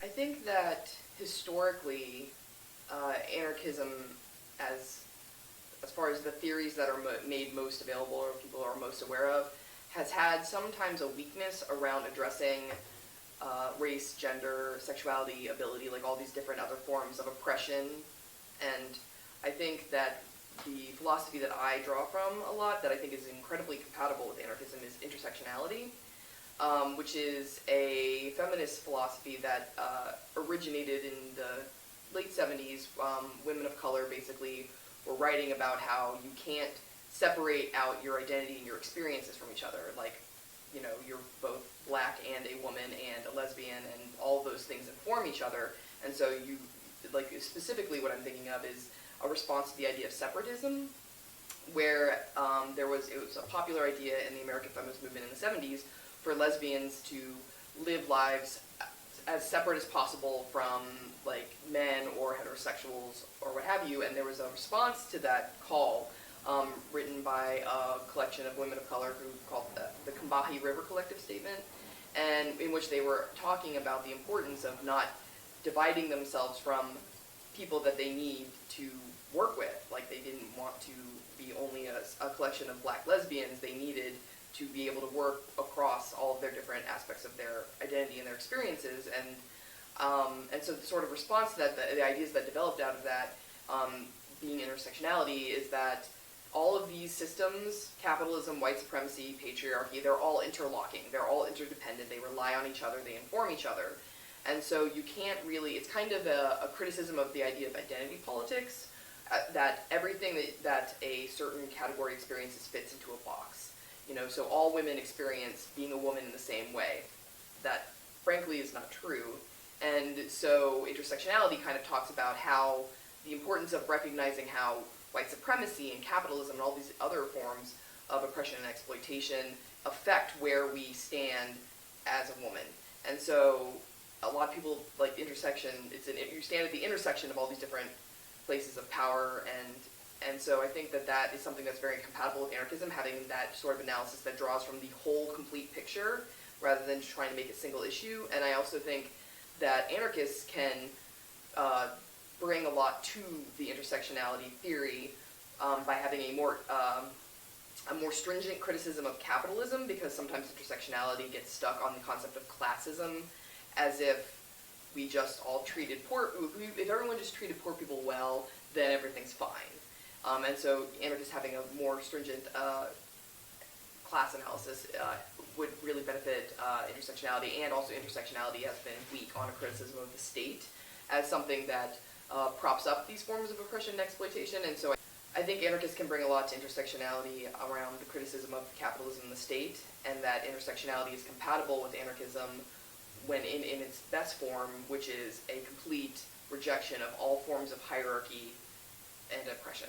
I think that historically, anarchism, as far as the theories that are made most available or people are most aware of, has had sometimes a weakness around addressing race, gender, sexuality, ability, like all these different other forms of oppression. And I think that the philosophy that I draw from a lot, that I think is incredibly compatible with anarchism, is intersectionality, which is a feminist philosophy that originated in the late 70s. Women of color basically were writing about how you can't separate out your identity and your experiences from each other. Like, you know, you're both black and a woman and a lesbian, and all those things inform each other. And so you, like, specifically what I'm thinking of is a response to the idea of separatism, where it was a popular idea in the American feminist movement in the 70s for lesbians to live lives as separate as possible from, like, men or heterosexuals or what have you. And there was a response to that call written by a collection of women of color who called the Combahee River Collective Statement, and in which they were talking about the importance of not dividing themselves from people that they need to work with. Like, they didn't want to be only a collection of black lesbians. They needed to be able to work across all of their different aspects of their identity and their experiences. And so the sort of response to that, the ideas that developed out of that, being intersectionality, is that all of these systems, capitalism, white supremacy, patriarchy, they're all interlocking, they're all interdependent, they rely on each other, they inform each other. And so you can't really, it's kind of a criticism of the idea of identity politics, that everything that a certain category experiences fits into a box. You know, so all women experience being a woman in the same way. That, frankly, is not true. And so intersectionality kind of talks about how the importance of recognizing how white supremacy and capitalism and all these other forms of oppression and exploitation affect where we stand as a woman. And so a lot of people like intersection, you stand at the intersection of all these different places of power, and so I think that is something that's very compatible with anarchism, having that sort of analysis that draws from the whole complete picture rather than just trying to make a single issue. And I also think that anarchists can bring a lot to the intersectionality theory by having a more stringent criticism of capitalism, because sometimes intersectionality gets stuck on the concept of classism, as if we just all treated if everyone just treated poor people well, then everything's fine. And so anarchists having a more stringent class analysis would really benefit intersectionality, and also intersectionality has been weak on a criticism of the state as something that props up these forms of oppression and exploitation. And so I think anarchists can bring a lot to intersectionality around the criticism of capitalism and the state, and that intersectionality is compatible with anarchism when in its best form, which is a complete rejection of all forms of hierarchy and oppression.